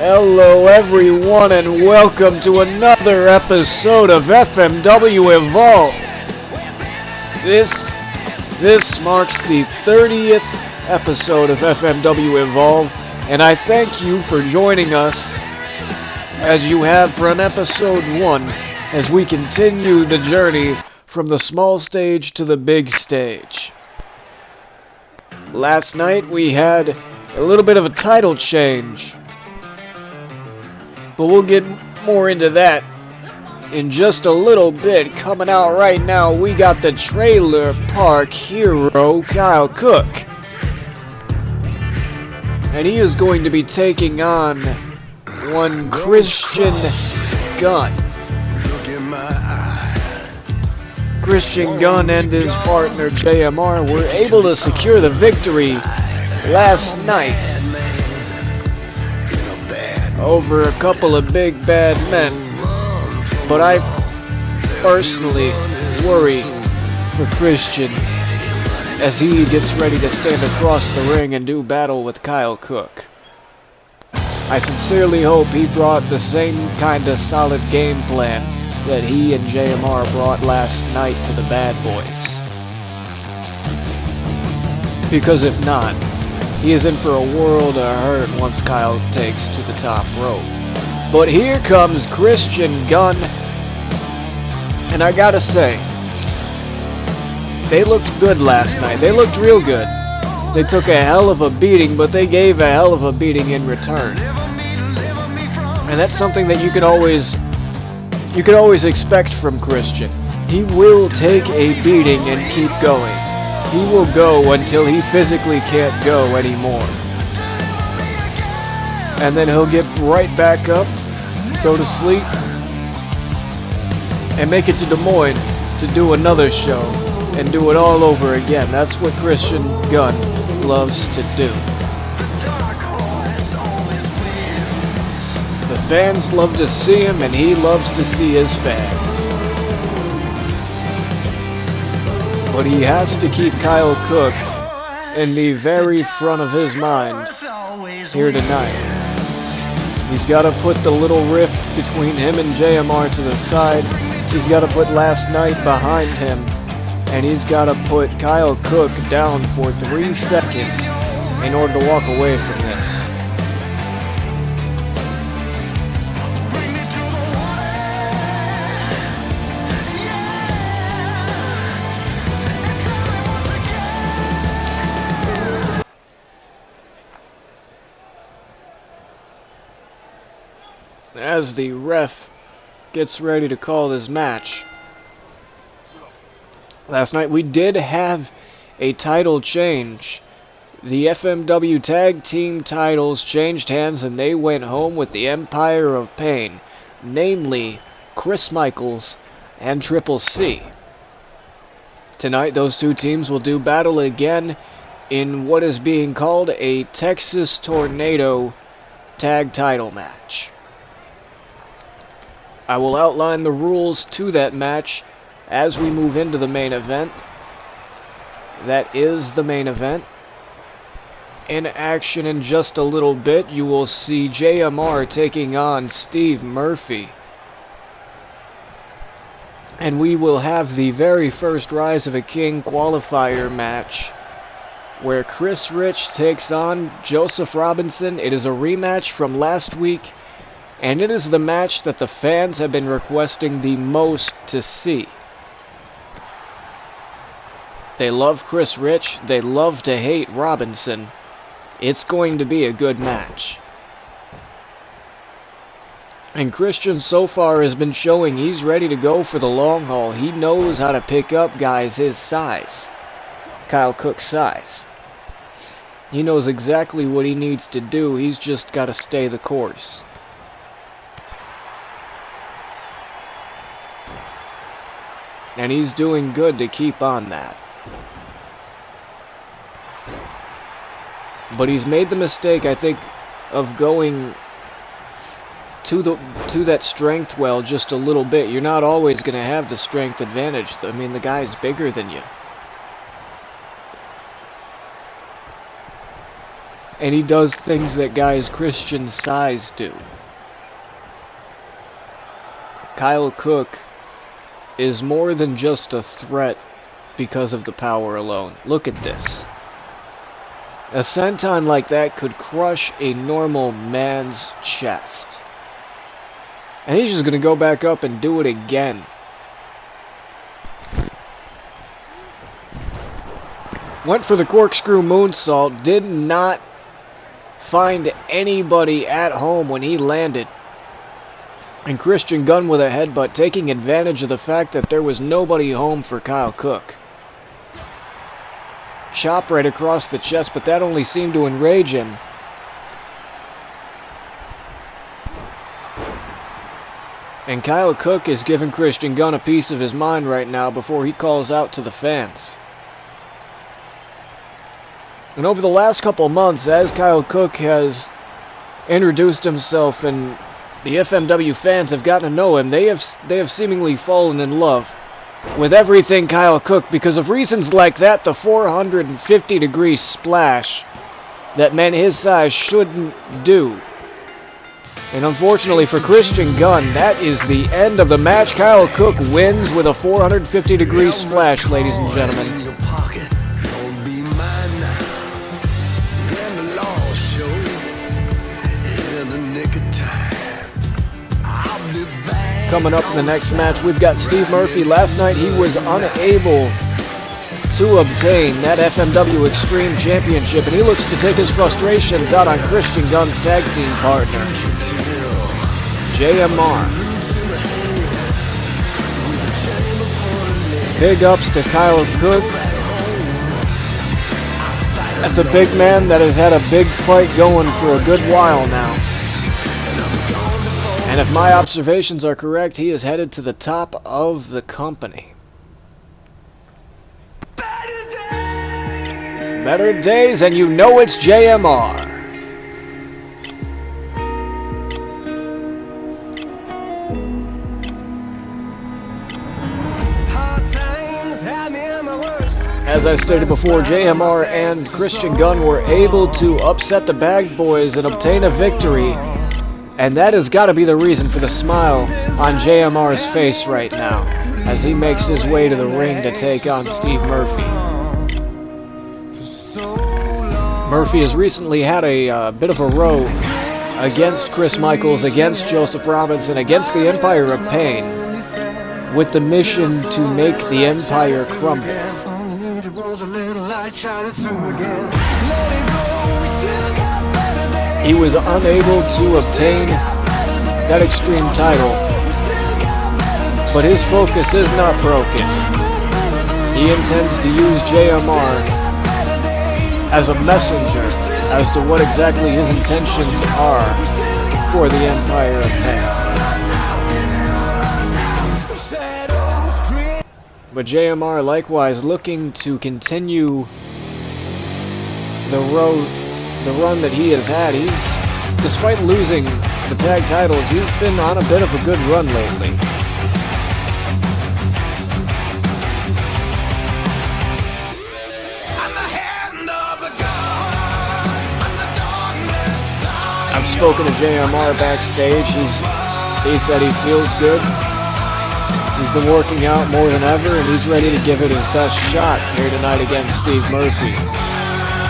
Hello everyone and welcome to another episode of FMW Evolve. This marks the 30th episode of FMW Evolve, and I thank you for joining us as you have for an episode 1 as we continue the journey from the small stage to the big stage. Last night we had a little bit of a title change, but we'll get more into that in just a little bit. Coming out right now, we got the trailer park hero, Kyle Cook. And he is going to be taking on one Christian Gunn. Christian Gunn and his partner G.A.M.E were able to secure the victory last night over a couple of big bad men, but I personally worry for Christian as he gets ready to stand across the ring and do battle with Kyle Cook. I sincerely hope he brought the same kind of solid game plan that he and G.A.M.E brought last night to the bad boys, because if not, he is in for a world of hurt once Kyle takes to the top rope. But here comes Christian Gunn, and I gotta say, they looked good last night. They looked real good. They took a hell of a beating, but they gave a hell of a beating in return. And that's something that you could always expect from Christian. He will take a beating and keep going. He will go until he physically can't go anymore. And then he'll get right back up, go to sleep, and make it to Des Moines to do another show and do it all over again. That's what Christian Gunn loves to do. The fans love to see him, and he loves to see his fans. But he has to keep Kyle Cook in the very front of his mind here tonight. He's got to put the little rift between him and G.A.M.E to the side. He's got to put last night behind him. And he's got to put Kyle Cook down for 3 seconds in order to walk away from this. As the ref gets ready to call this match. Last night we did have a title change. The FMW Tag Team titles changed hands and they went home with the Empire of Pain, namely Chris Michaels and Triple C. Tonight those two teams will do battle again in what is being called a Texas Tornado Tag Title match. I will outline the rules to that match as we move into the main event. That is the main event. In action in just a little bit, you will see G.A.M.E taking on Steve Murphy. And we will have the very first Rise of a King qualifier match, where Chris Rich takes on Joseph Robinson. It is a rematch from last week, and it is the match that the fans have been requesting the most to see. They love Chris Rich. They love to hate Robinson. It's going to be a good match. And Christian so far has been showing he's ready to go for the long haul. He knows how to pick up guys his size. Kyle Cook's size. He knows exactly what he needs to do. He's just got to stay the course. And he's doing good to keep on that. But he's made the mistake, I think, of going to that strength well just a little bit. You're not always going to have the strength advantage. I mean, the guy's bigger than you. and he does things that guys Christian size do. Kyle Cook is more than just a threat because of the power alone. Look at this. A senton like that could crush a normal man's chest. And he's just going to go back up and do it again. Went for the corkscrew moonsault. Did not find anybody at home when he landed. And Christian Gunn with a headbutt, taking advantage of the fact that there was nobody home for Kyle Cook. Chop right across the chest, but that only seemed to enrage him. And Kyle Cook is giving Christian Gunn a piece of his mind right now before he calls out to the fans. And over the last couple months, as Kyle Cook has introduced himself and the FMW fans have gotten to know him, they have seemingly fallen in love with everything Kyle Cook because of reasons like that. The 450-degree splash that men his size shouldn't do. And unfortunately for Christian Gunn, that is the end of the match. Kyle Cook wins with a 450-degree splash, ladies and gentlemen. Coming up in the next match, we've got Steve Murphy. Last night he was unable to obtain that FMW Extreme Championship, and he looks to take his frustrations out on Christian Gunn's tag team partner, G.A.M.E. Big ups to Kyle Cook. That's a big man that has had a big fight going for a good while now. And if my observations are correct, he is headed to the top of the company. Better days, and you know it's G.A.M.E. As I stated before, G.A.M.E. and Christian Gunn were able to upset the Bag Boys and obtain a victory. And that has got to be the reason for the smile on G.A.M.E.'s face right now, as he makes his way to the ring to take on Steve Murphy. Murphy has recently had a bit of a row against Chris Michaels, against Joseph Robinson, against the Empire of Pain, with the mission to make the Empire crumble. He was unable to obtain that Extreme title, but his focus is not broken. He intends to use G.A.M.E. as a messenger as to what exactly his intentions are for the Empire of Pain. But G.A.M.E. likewise looking to continue the run that he has had. Despite losing the tag titles, he's been on a bit of a good run lately. I've spoken to G.A.M.E. backstage. He said he feels good. He's been working out more than ever, and he's ready to give it his best shot here tonight against Steve Murphy.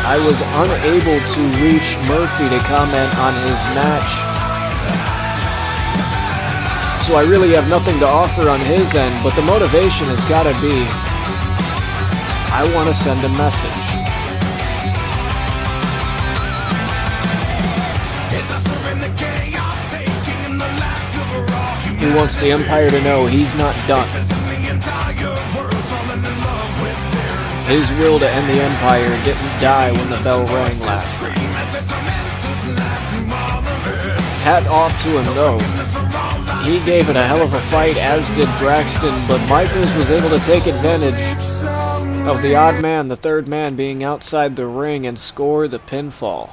I was unable to reach Murphy to comment on his match, so I really have nothing to offer on his end, but the motivation has got to be, I want to send a message. He wants the Empire to know he's not done. His will to end the Empire didn't die when the bell rang last night. Hat off to him though. He gave it a hell of a fight, as did Braxton, but Michaels was able to take advantage of the odd man, the third man, being outside the ring and score the pinfall.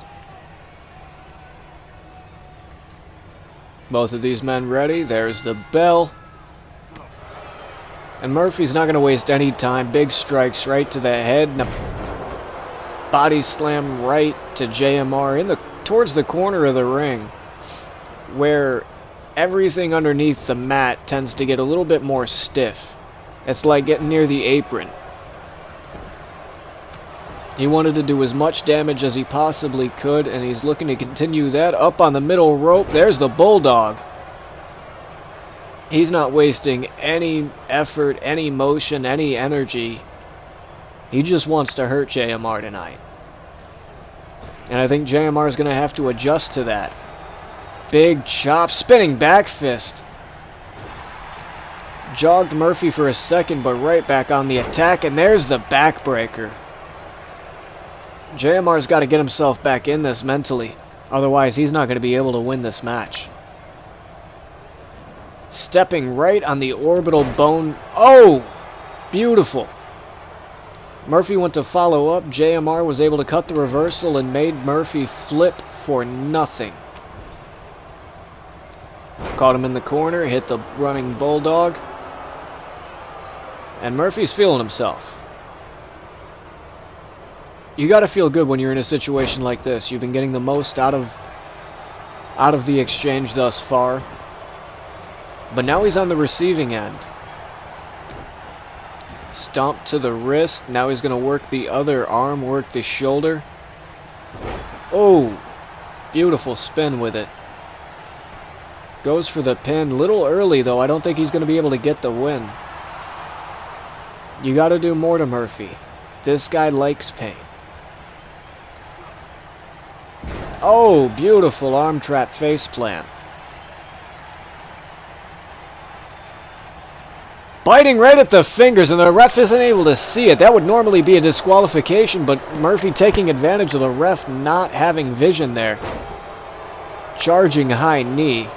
Both of these men ready. There's the bell. And Murphy's not going to waste any time. Big strikes right to the head. body slam right to JMR towards the corner of the ring, where everything underneath the mat tends to get a little bit more stiff. It's like getting near the apron. He wanted to do as much damage as he possibly could, and he's looking to continue that. Up on the middle rope, there's the Bulldog. He's not wasting any effort, any motion, any energy. He just wants to hurt JMR tonight. And I think JMR is going to have to adjust to that. Big chop, spinning back fist. Jogged Murphy for a second, but right back on the attack, and there's the backbreaker. JMR's got to get himself back in this mentally. Otherwise, he's not going to be able to win this match. Stepping right on the orbital bone. Oh! Beautiful. Murphy went to follow up. JMR was able to cut the reversal and made Murphy flip for nothing. Caught him in the corner, hit the running Bulldog. And Murphy's feeling himself. You gotta feel good when you're in a situation like this. You've been getting the most out of the exchange thus far. But now he's on the receiving end. Stomp to the wrist. Now he's gonna work the other arm, work the shoulder. Oh, beautiful spin with it. Goes for the pin. Little early though. I don't think he's gonna be able to get the win. You gotta do more to Murphy. This guy likes pain. Oh, beautiful arm trap face plant. Biting right at the fingers, and the ref isn't able to see it. That would normally be a disqualification, but Murphy taking advantage of the ref not having vision there. Charging high knee.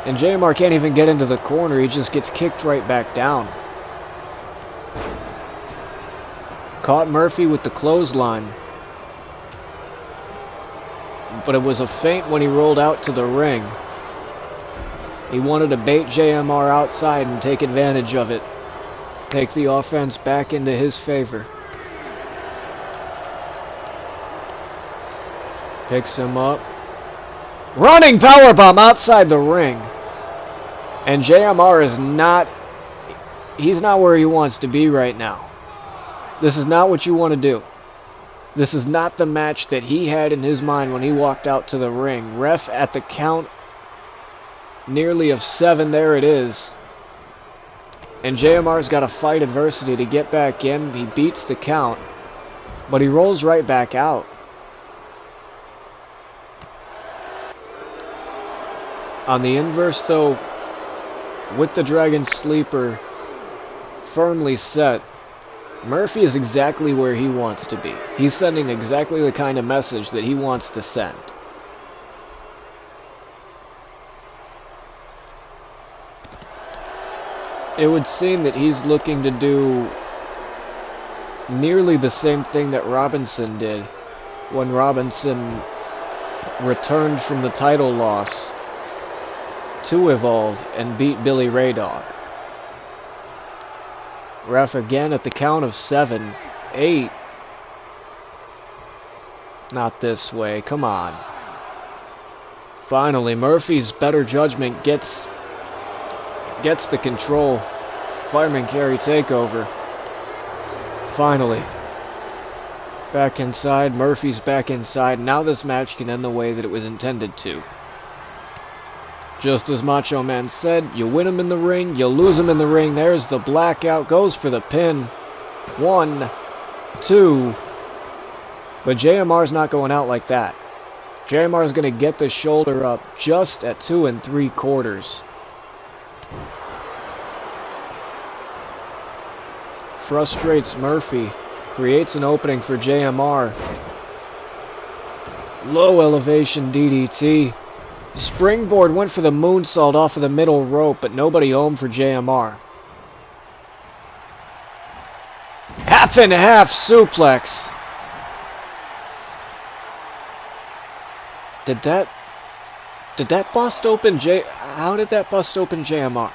And JMR can't even get into the corner. He just gets kicked right back down. Caught Murphy with the clothesline. But it was a feint when he rolled out to the ring. He wanted to bait JMR outside and take advantage of it. Take the offense back into his favor. Picks him up. Running powerbomb outside the ring. And JMR is not... He's not where he wants to be right now. This is not what you want to do. This is not the match that he had in his mind when he walked out to the ring. Ref at the count nearly of 7. There it is. And JMR's got to fight adversity to get back in. He beats the count. But he rolls right back out. On the inverse though, with the Dragon Sleeper firmly set, Murphy is exactly where he wants to be. He's sending exactly the kind of message that he wants to send. It would seem that he's looking to do nearly the same thing that Robinson did when Robinson returned from the title loss to Evolve and beat Billy Ray Dog. Ref again at the count of 7, 8. Not this way, come on. Finally, Murphy's better judgment gets the control. Fireman carry takeover. Finally. Back inside, Murphy's back inside. Now this match can end the way that it was intended to. Just as Macho Man said, you win him in the ring, you lose him in the ring. There's the blackout, goes for the pin. 1, 2. But JMR's not going out like that. JMR's going to get the shoulder up just at 2 3/4. Frustrates Murphy. Creates an opening for JMR. Low elevation DDT. Springboard went for the moonsault off of the middle rope, but nobody home for JMR. Half and half suplex. Did that bust open How did that bust open JMR?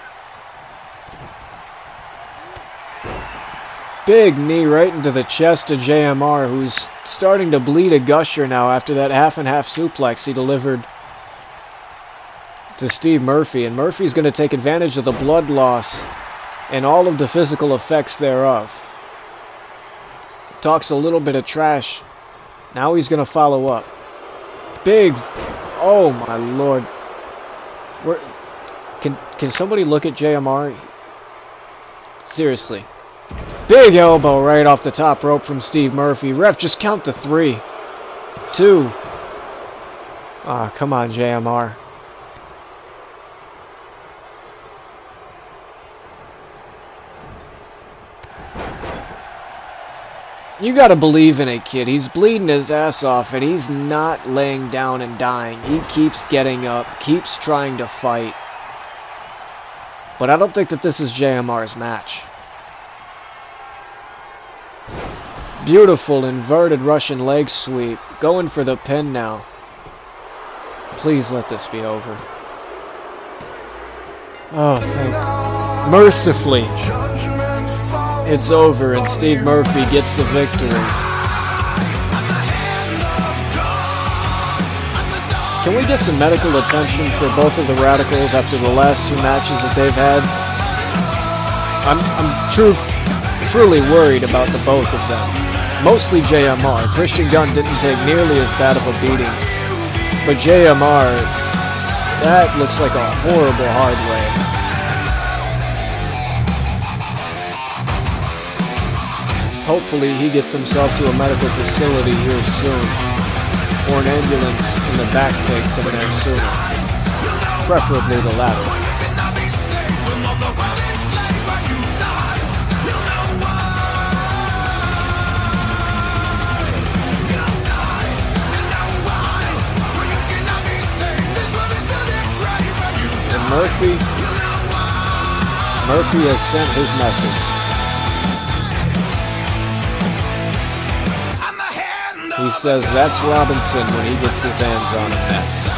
Big knee right into the chest of JMR, who's starting to bleed a gusher now after that half-and-half suplex he delivered to Steve Murphy. And Murphy's going to take advantage of the blood loss and all of the physical effects thereof. Talks a little bit of trash. Now he's going to follow up. Big... Oh my lord. Can somebody look at JMR? Seriously. Big elbow right off the top rope from Steve Murphy. Ref, just count to 3. 2. Ah, come on, JMR. You gotta believe in a kid. He's bleeding his ass off, and he's not laying down and dying. He keeps getting up, keeps trying to fight. But I don't think that this is JMR's match. Beautiful inverted Russian leg sweep. Going for the pin now. Please let this be over. Oh, thank... Mercifully. It's over and Steve Murphy gets the victory. Can we get some medical attention for both of the Radicals after the last 2 matches that they've had? I'm truly worried about the both of them. Mostly JMR. Christian Gunn didn't take nearly as bad of a beating. But JMR, that looks like a horrible hard way. Hopefully he gets himself to a medical facility here soon. Or an ambulance in the back takes him there sooner. Preferably the latter. And Murphy has sent his message. He says that's Robinson when he gets his hands on him next.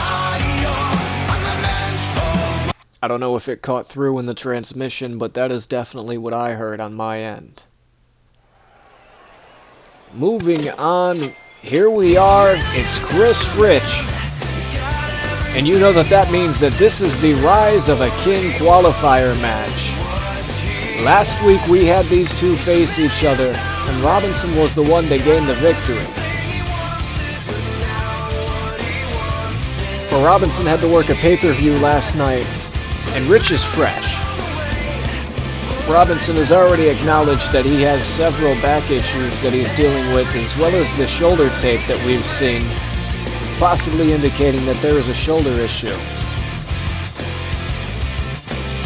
I don't know if it caught through in the transmission, but that is definitely what I heard on my end. Moving on, here we are, it's Chris Rich. And you know that means that this is the Rise of a King qualifier match. Last week we had these two face each other, and Robinson was the one that gained the victory. But Robinson had to work a pay-per-view last night, and Rich is fresh. Robinson has already acknowledged that he has several back issues that he's dealing with, as well as the shoulder tape that we've seen, possibly indicating that there is a shoulder issue.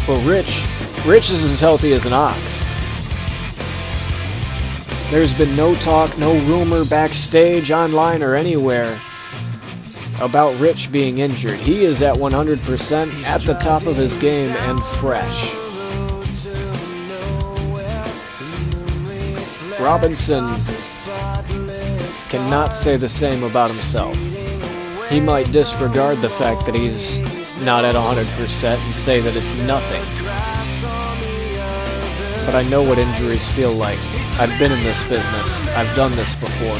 But Rich is as healthy as an ox. There's been no talk, no rumor backstage, online, or anywhere about Rich being injured. He is at 100%, at the top of his game, and fresh. Robinson cannot say the same about himself. He might disregard the fact that he's not at 100% and say that it's nothing. But I know what injuries feel like. I've been in this business. I've done this before.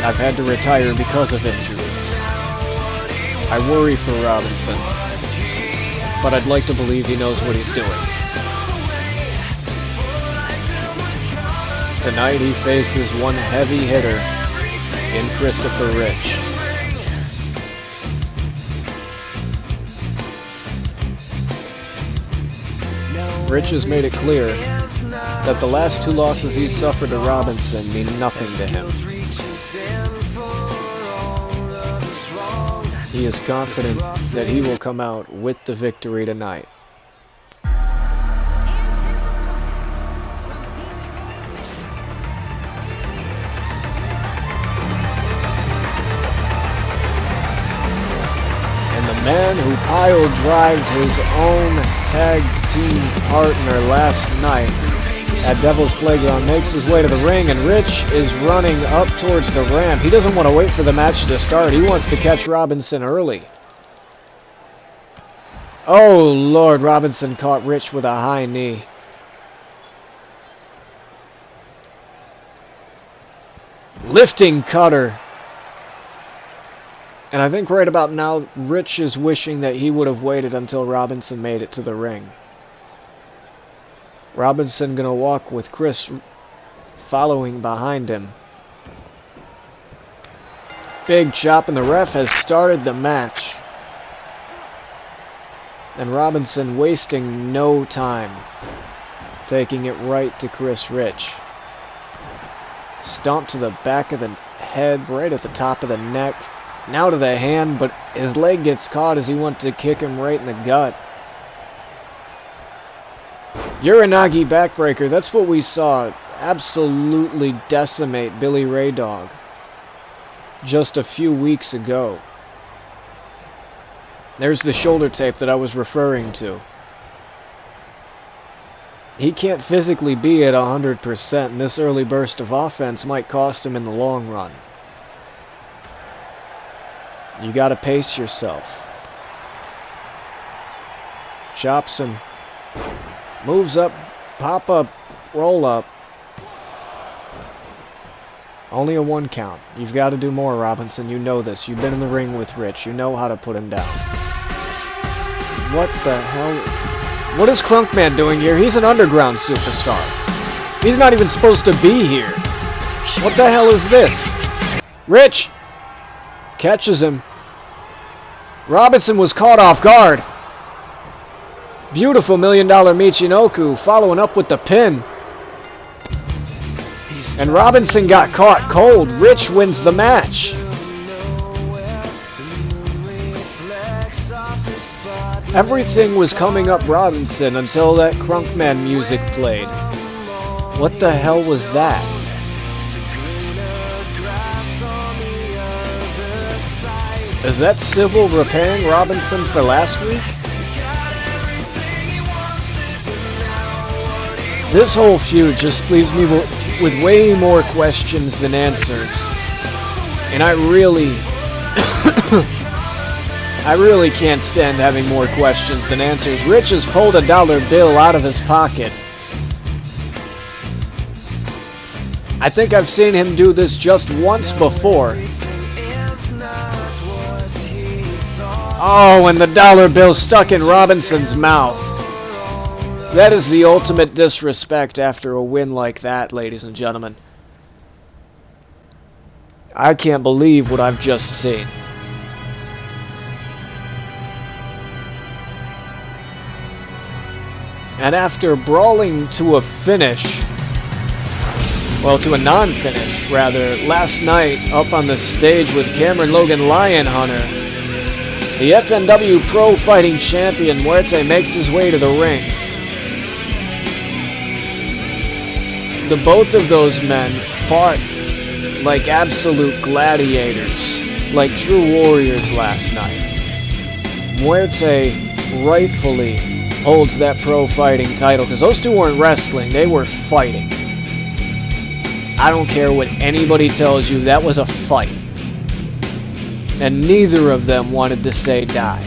I've had to retire because of injuries. I worry for Robinson, but I'd like to believe he knows what he's doing. Tonight he faces one heavy hitter in Christopher Rich. Rich has made it clear that the last 2 losses he suffered to Robinson mean nothing to him. He is confident that he will come out with the victory tonight. And the man who pile-drived his own tag team partner last night at Devil's Playground makes his way to the ring, and Rich is running up towards the ramp. He doesn't want to wait for the match to start. He wants to catch Robinson early. Oh, Lord, Robinson caught Rich with a high knee. Lifting cutter. And I think right about now, Rich is wishing that he would have waited until Robinson made it to the ring. Robinson gonna walk with Chris following behind him. Big chop, and the ref has started the match. And Robinson wasting no time, taking it right to Chris Rich. Stomp to the back of the head, right at the top of the neck. Now to the hand, but his leg gets caught as he went to kick him right in the gut. Uranagi backbreaker, that's what we saw absolutely decimate Billy Ray Dog just a few weeks ago. There's the shoulder tape that I was referring to. He can't physically be at 100%, and this early burst of offense might cost him in the long run. You gotta pace yourself. Chops him. Moves up, pop up, roll up. Only a 1 count. You've got to do more, Robinson. You know this. You've been in the ring with Rich. You know how to put him down. What the hell is... What is Crunkman doing here? He's an underground superstar. He's not even supposed to be here. What the hell is this? Rich catches him. Robinson was caught off guard. Beautiful $1 Million Michinoku following up with the pin. And Robinson got caught cold. Rich wins the match. Everything was coming up Robinson until that Crunkman music played. What the hell was that? Is that Civil repairing Robinson for last week? This whole feud just leaves me with way more questions than answers. And I really can't stand having more questions than answers. Rich has pulled a dollar bill out of his pocket. I think I've seen him do this just once before. Oh, and the dollar bill stuck in Robinson's mouth. That is the ultimate disrespect after a win like that, ladies and gentlemen. I can't believe what I've just seen. And after brawling to a finish, well, to a non-finish, rather, last night up on the stage with Cameron Logan Lionhunter, the FMW Pro Fighting Champion Muerte makes his way to the ring. The both of those men fought like absolute gladiators, like true warriors last night. Muerte rightfully holds that pro fighting title because those two weren't wrestling, they were fighting. I don't care what anybody tells you, that was a fight. And neither of them wanted to say die.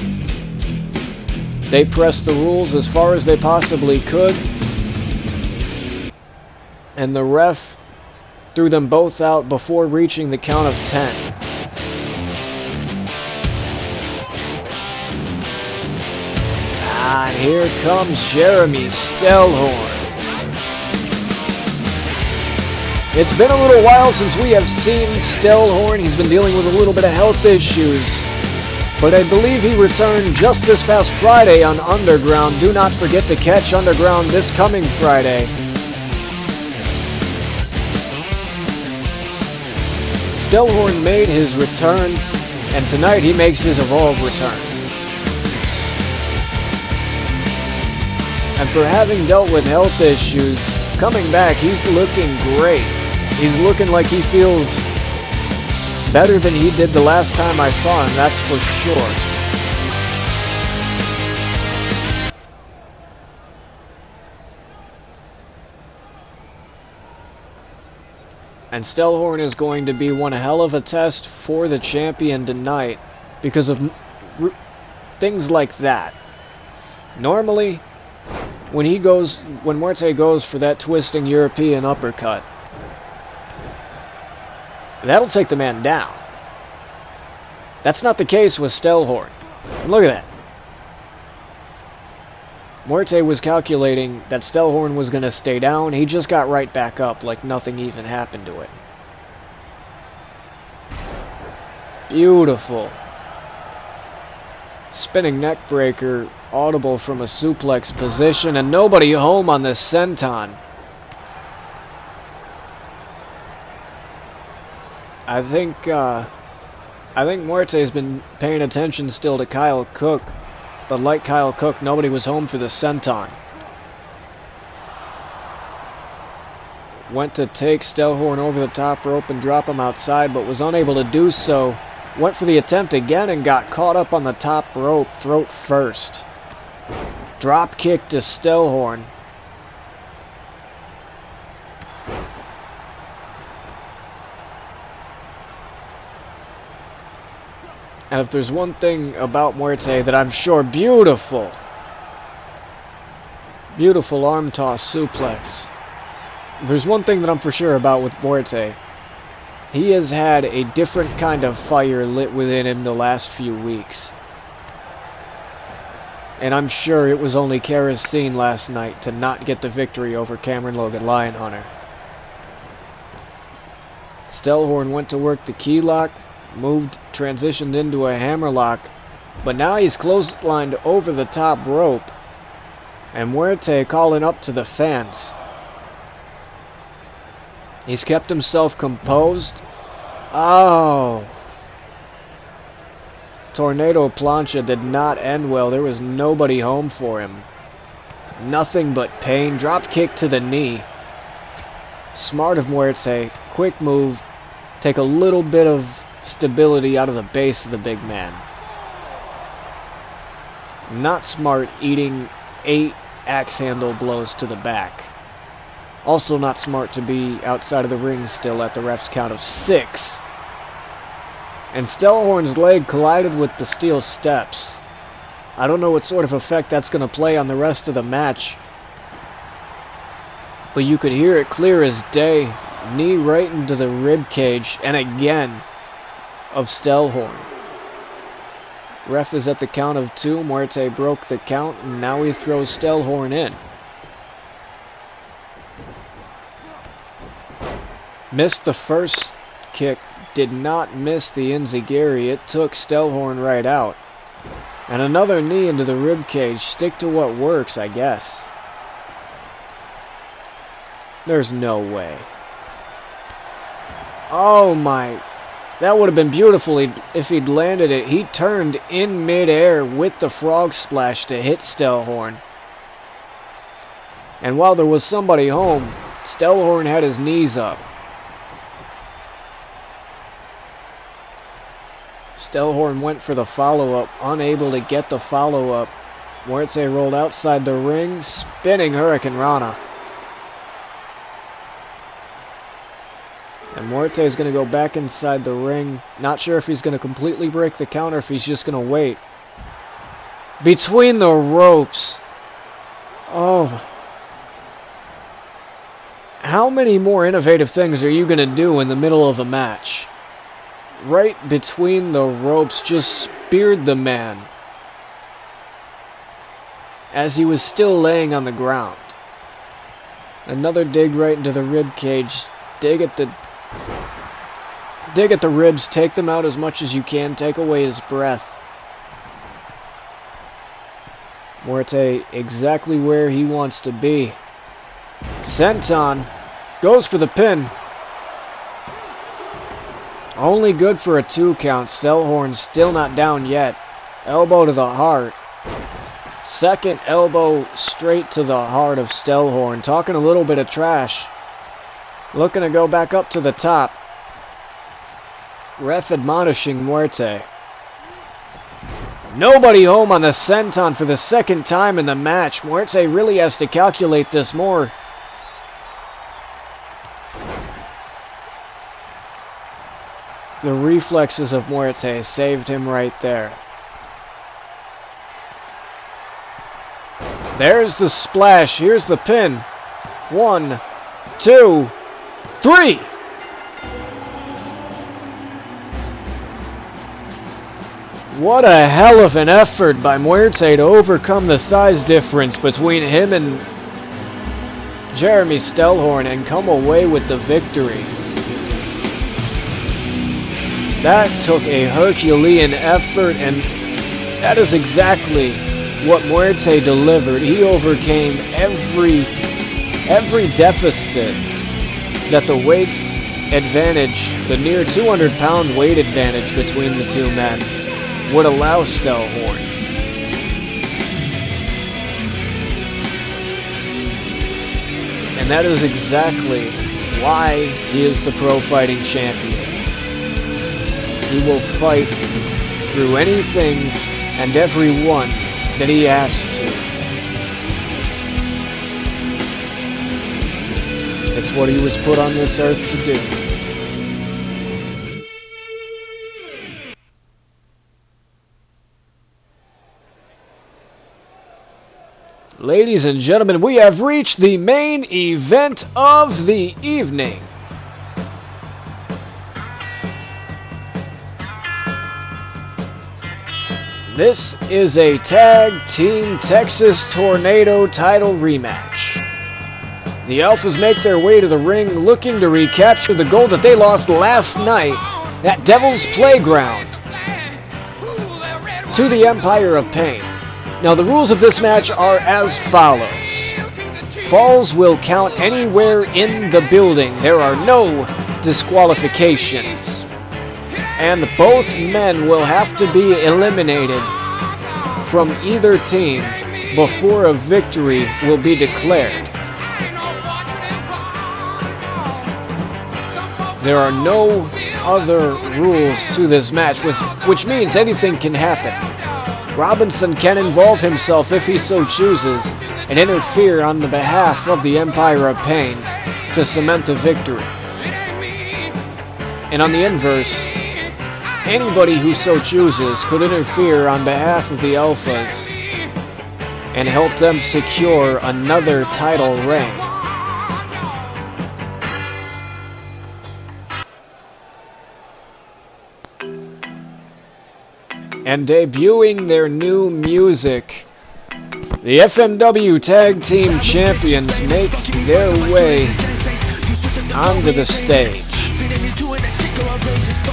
They pressed the rules as far as they possibly could. And the ref threw them both out before reaching the count of 10. And here comes Jeremy Stellhorn. It's been a little while since we have seen Stellhorn. He's been dealing with a little bit of health issues. But I believe he returned just this past Friday on Underground. Do not forget to catch Underground this coming Friday. Stellhorn made his return, and tonight he makes his Evolve return. And for having dealt with health issues, coming back, he's looking great. He's looking like he feels better than he did the last time I saw him, that's for sure. And Stellhorn is going to be one hell of a test for the champion tonight because of things like that. Normally, when Muerte goes for that twisting European uppercut, That'll take the man down. That's not the case with Stellhorn. Look at that. Muerte was calculating that Stellhorn was going to stay down. He just got right back up like nothing even happened to it. Beautiful. Spinning neck breaker, audible from a suplex position, and nobody home on this senton. I think Muerte's been paying attention still to Kyle Cook, but like Kyle Cook, nobody was home for the senton. Went to take Stellhorn over the top rope and drop him outside, but was unable to do so. Went for the attempt again and got caught up on the top rope, throat first. Drop kick to Stellhorn. And if there's one thing about Muerte that I'm sure, beautiful arm toss suplex. If there's one thing that I'm for sure about with Muerte, he has had a different kind of fire lit within him the last few weeks. And I'm sure it was only kerosene last night to not get the victory over Cameron Logan Lionhunter. Stellhorn went to work the key lock, transitioned into a hammerlock, but now he's clotheslined over the top rope, and Muerte calling up to the fans. He's kept himself composed. Oh! Tornado Plancha did not end well. There was nobody home for him. Nothing but pain. Drop kick to the knee. Smart of Muerte. Quick move. Take a little bit of stability out of the base of the big man. Not smart eating 8 axe handle blows to the back. Also not smart to be outside of the ring still at the ref's count of 6. And Stellhorn's leg collided with the steel steps. I don't know what sort of effect that's going to play on the rest of the match, but you could hear it clear as day. Knee right into the rib cage, and again of Stellhorn. Ref is at the count of 2. Muerte broke the count, and now he throws Stellhorn in. Missed the first kick, did not miss the enziguri. It took Stellhorn right out. And another knee into the rib cage. Stick to what works, I guess. There's no way. Oh my. That would have been beautiful if he'd landed it. He turned in midair with the frog splash to hit Stellhorn. And while there was somebody home, Stellhorn had his knees up. Stellhorn went for the follow-up, unable to get the follow-up. Muerte rolled outside the ring, spinning Hurricane Rana. And Muerte is going to go back inside the ring. Not sure if he's going to completely break the count or if he's just going to wait. Between the ropes. Oh. How many more innovative things are you going to do in the middle of a match? Right between the ropes, just speared the man as he was still laying on the ground. Another dig right into the rib cage. Dig at the ribs, take them out as much as you can, take away his breath. Muerte exactly where he wants to be. Senton goes for the pin. Only good for a 2 count. Stellhorn still not down yet. Elbow to the heart. Second elbow straight to the heart of Stellhorn. Talking a little bit of trash. Looking to go back up to the top. Ref admonishing Muerte. Nobody home on the senton for the second time in the match. Muerte really has to calculate this more. The reflexes of Muerte saved him right there. There's the splash. Here's the pin. 1, 2, 3. What a hell of an effort by Muerte to overcome the size difference between him and Jeremy Stellhorn and come away with the victory. That took a Herculean effort, and that is exactly what Muerte delivered. He overcame every deficit that the weight advantage, the near 200-pound weight advantage between the two men, would allow Stellhorn. And that is exactly why he is the pro fighting champion. He will fight through anything and everyone that he asks to. It's what he was put on this earth to do. Ladies and gentlemen, we have reached the main event of the evening. This is a Tag Team Texas Tornado title rematch. The Alphas make their way to the ring looking to recapture the gold that they lost last night at Devil's Playground to the Empire of Pain. Now, the rules of this match are as follows. Falls will count anywhere in the building. There are no disqualifications. And both men will have to be eliminated from either team before a victory will be declared. There are no other rules to this match, which means anything can happen. Robinson can involve himself if he so chooses and interfere on the behalf of the Empire of Pain to cement the victory. And on the inverse, anybody who so chooses could interfere on behalf of the Alphas and help them secure another title reign. And debuting their new music, the FMW Tag Team Champions make their way onto the stage.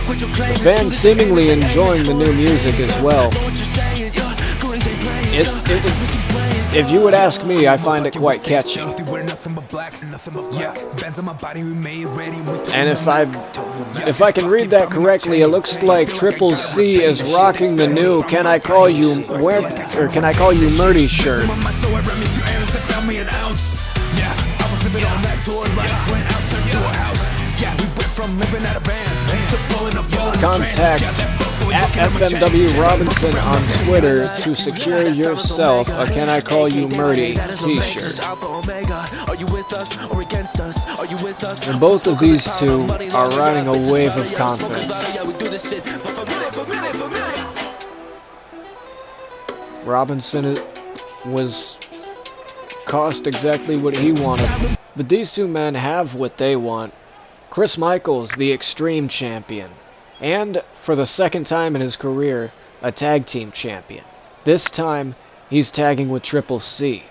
The fans seemingly enjoying the new music as well. If you would ask me, I find it quite catchy. And if I can read that correctly, it looks like Triple C is rocking the new "Can I Call You Murdy" shirt. Contact at FMW Robinson on Twitter to secure yourself a "Can I Call You Murdy" t-shirt. And both of these two are riding a wave of confidence. Robinson cost exactly what he wanted, but these two men have what they want. Chris Michaels, the Extreme Champion, and for the second time in his career, a Tag Team Champion. This time, he's tagging with Triple C.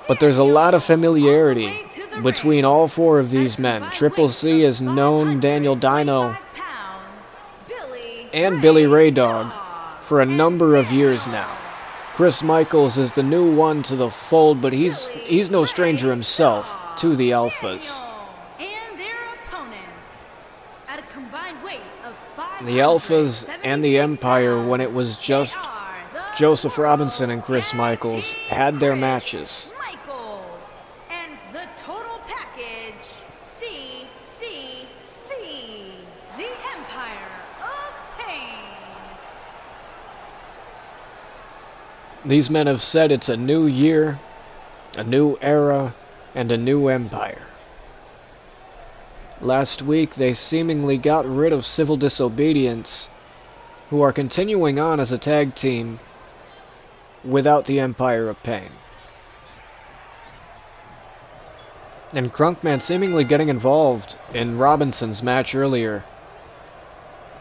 But there's a lot of familiarity between all four of these men. Triple C has known Daniel Dino and Billy Ray Dog for a number of years now. Chris Michaels is the new one to the fold, but he's no stranger himself to the Alphas. The Alphas and the Empire, when it was just Joseph Robinson and Chris Michaels, had their matches. And the total package, CCC, the Empire of Pain. These men have said it's a new year, a new era, and a new empire. Last week, they seemingly got rid of Civil Disobedience, who are continuing on as a tag team without the Empire of Pain. And Crunkman seemingly getting involved in Robinson's match earlier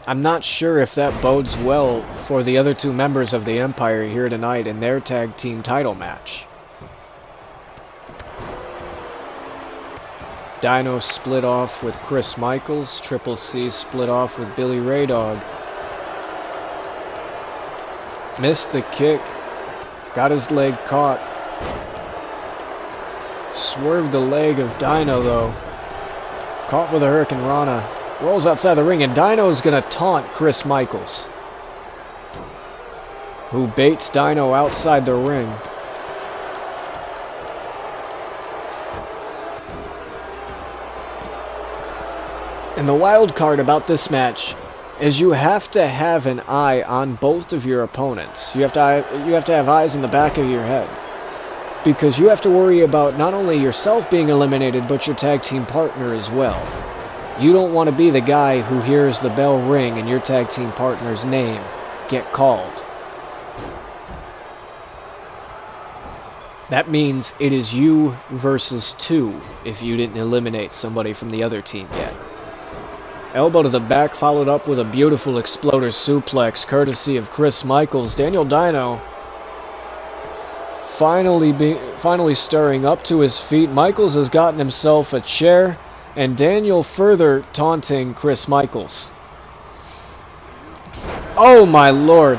I'm not sure if that bodes well for the other two members of the Empire here tonight in their tag team title match. Dino split off with Chris Michaels. Triple C split off with Billy Ray Dog. Missed the kick. Got his leg caught. Swerved the leg of Dino though. Caught with a Hurricane Rana. Rolls outside the ring, and Dino's gonna taunt Chris Michaels, who baits Dino outside the ring. And the wild card about this match is you have to have an eye on both of your opponents. You have to have eyes in the back of your head, because you have to worry about not only yourself being eliminated, but your tag team partner as well. You don't want to be the guy who hears the bell ring and your tag team partner's name get called. That means it is you versus two if you didn't eliminate somebody from the other team yet. Elbow to the back, followed up with a beautiful exploder suplex courtesy of Chris Michaels. Daniel Dino finally stirring up to his feet. Michaels has gotten himself a chair, and Daniel further taunting Chris Michaels. Oh my lord.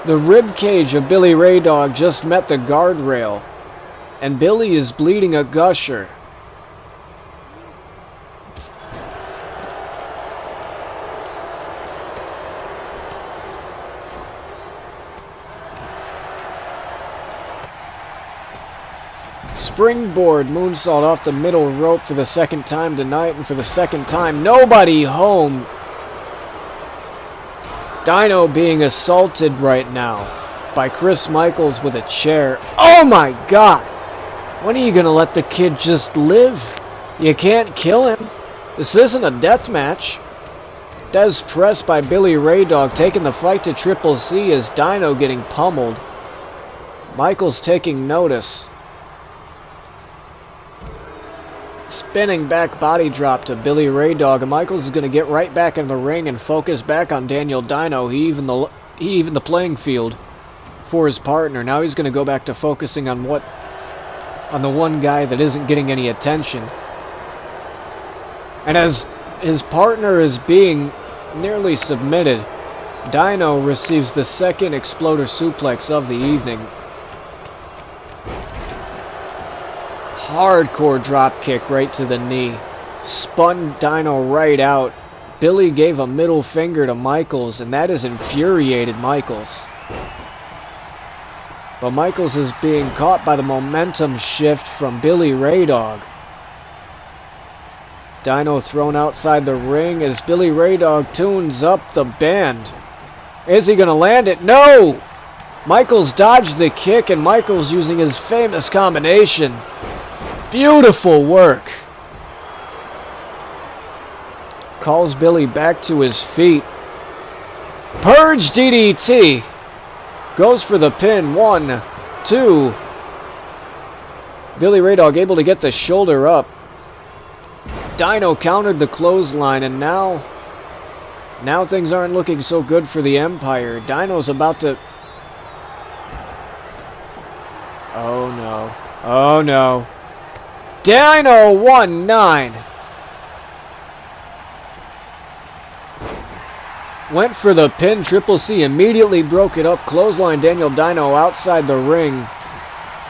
The rib cage of Billy Ray Dog just met the guardrail, and Billy is bleeding a gusher. Springboard moonsault off the middle rope for the second time tonight, and for the second time, nobody home. Dino being assaulted right now by Chris Michaels with a chair. Oh my god! When are you gonna let the kid just live? You can't kill him. This isn't a death match. Des pressed by Billy Ray Dog, taking the fight to Triple C as Dino getting pummeled. Michaels taking notice. Spinning back body drop to Billy Ray Dog, and Michaels is going to get right back in the ring and focus back on Daniel Dino. He evened the playing field for his partner. Now he's going to go back to focusing on the one guy that isn't getting any attention. And as his partner is being nearly submitted, Dino receives the second exploder suplex of the evening. Hardcore drop kick right to the knee. Spun Dino right out. Billy gave a middle finger to Michaels, and that has infuriated Michaels. But Michaels is being caught by the momentum shift from Billy Ray Dog. Dino thrown outside the ring as Billy Ray Dog tunes up the band. Is he going to land it? No! Michaels dodged the kick, and Michaels using his famous combination. Beautiful work. Calls Billy back to his feet. Purge DDT. Goes for the pin. 1, 2. Billy Ray Dog able to get the shoulder up. Dino countered the clothesline, and now things aren't looking so good for the Empire. Dino's about to... Oh no. Oh no. Dino 1-9. Went for the pin. Triple C immediately broke it up. Clothesline Daniel Dino outside the ring.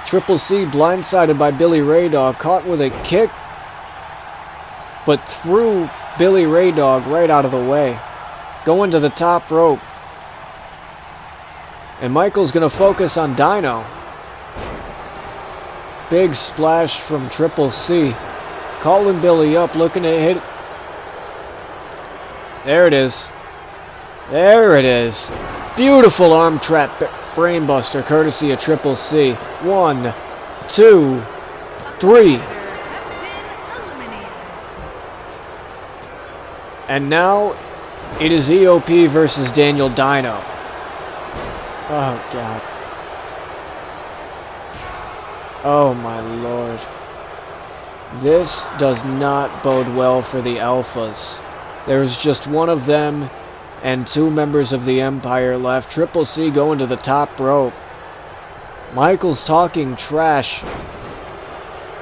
Triple C blindsided by Billy Ray Dog. Caught with a kick, but threw Billy Ray Dog right out of the way. Going to the top rope. And Michael's going to focus on Dino. Big splash from Triple C. Calling Billy up, looking to hit. There it is. There it is. Beautiful arm trap brainbuster courtesy of Triple C. 1, 2, 3. And now it is EOP versus Daniel Dino. Oh god. Oh my lord. This does not bode well for the Alphas. There's just one of them and 2 members of the Empire left. Triple C going to the top rope. Michaels talking trash.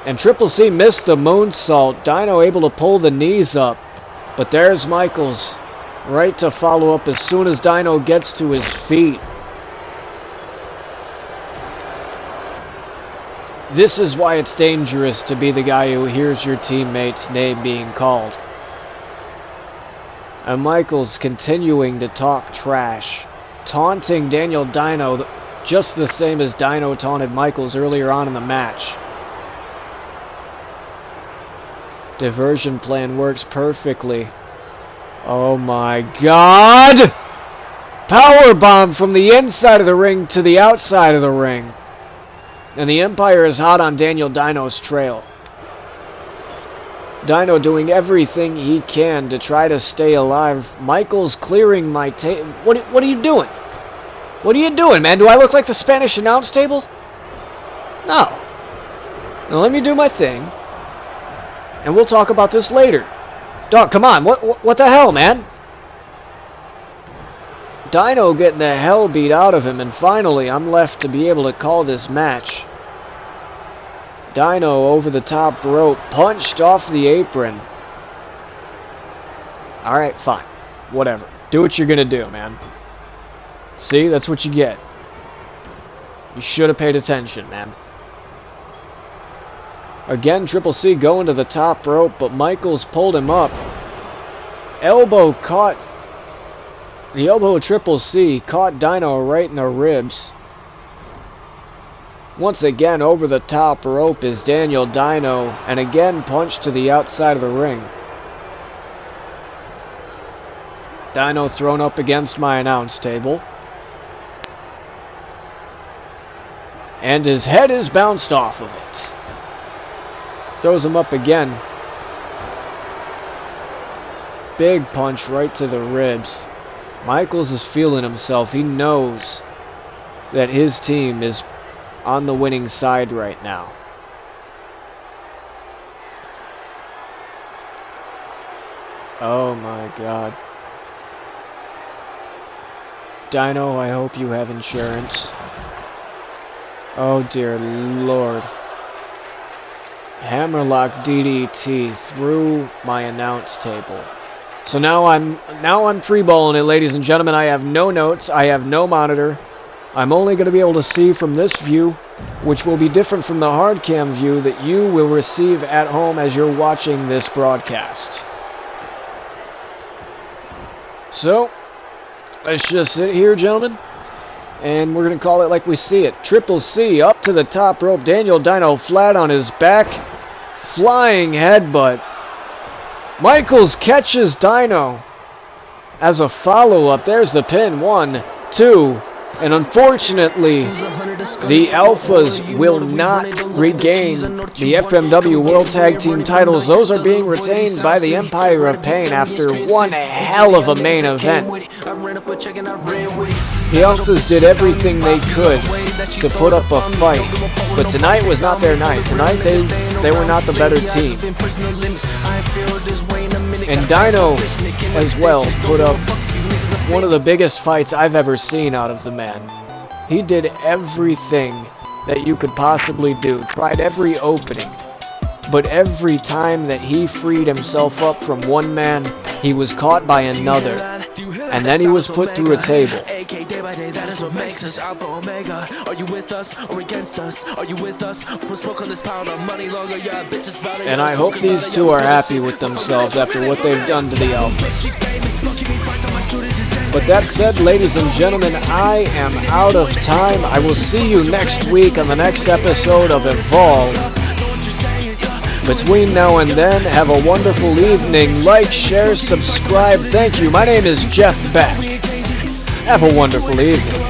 And Triple C missed the moonsault. Dino able to pull the knees up. But there's Michaels. Right to follow up as soon as Dino gets to his feet. This is why it's dangerous to be the guy who hears your teammate's name being called. And Michaels continuing to talk trash, taunting Daniel Dino just the same as Dino taunted Michaels earlier on in the match. Diversion plan works perfectly. Oh my God! Powerbomb from the inside of the ring to the outside of the ring. And the Empire is hot on Daniel Dino's trail. Dino doing everything he can to try to stay alive. Michaels clearing my table. What are you doing? What are you doing, man? Do I look like the Spanish announce table? No. Now let me do my thing. And we'll talk about this later. Dog, come on. What the hell, man? Dino getting the hell beat out of him, and finally I'm left to be able to call this match. Dino over the top rope, punched off the apron. Alright, fine. Whatever. Do what you're gonna do, man. See, that's what you get. You should have paid attention, man. Again, Triple C going to the top rope, but Michaels pulled him up. Elbow caught. The elbow of Triple C caught Dino right in the ribs. Once again, over the top rope is Daniel Dino, and again punched to the outside of the ring. Dino thrown up against my announce table. And his head is bounced off of it. Throws him up again. Big punch right to the ribs. Michaels is feeling himself. He knows that his team is on the winning side right now. Oh my God. Dino, I hope you have insurance. Oh dear Lord. Hammerlock DDT through my announce table. So now I'm freeballing it, ladies and gentlemen. I have no notes. I have no monitor. I'm only going to be able to see from this view, which will be different from the hard cam view that you will receive at home as you're watching this broadcast. So, let's just sit here, gentlemen, and we're going to call it like we see it. Triple C up to the top rope. Daniel Dino flat on his back. Flying headbutt. Michaels catches Dino as a follow-up. There's the pin. 1, 2, and unfortunately, the Alphas will not regain the FMW World Tag Team titles. Those are being retained by the Empire of Pain after one hell of a main event. The Alphas did everything they could to put up a fight, but tonight was not their night. Tonight they were not the better team. And Dino as well put up one of the biggest fights I've ever seen out of the man. He did everything that you could possibly do, tried every opening, but every time that he freed himself up from one man, he was caught by another, and then he was put through a table. And I hope these two are happy with themselves after what they've done to the Alphas. But that said, ladies and gentlemen, I am out of time. I will see you next week on the next episode of Evolve. Between now and then, have a wonderful evening. Like, share, subscribe. Thank you. My name is Jeff Beck. Have a wonderful evening.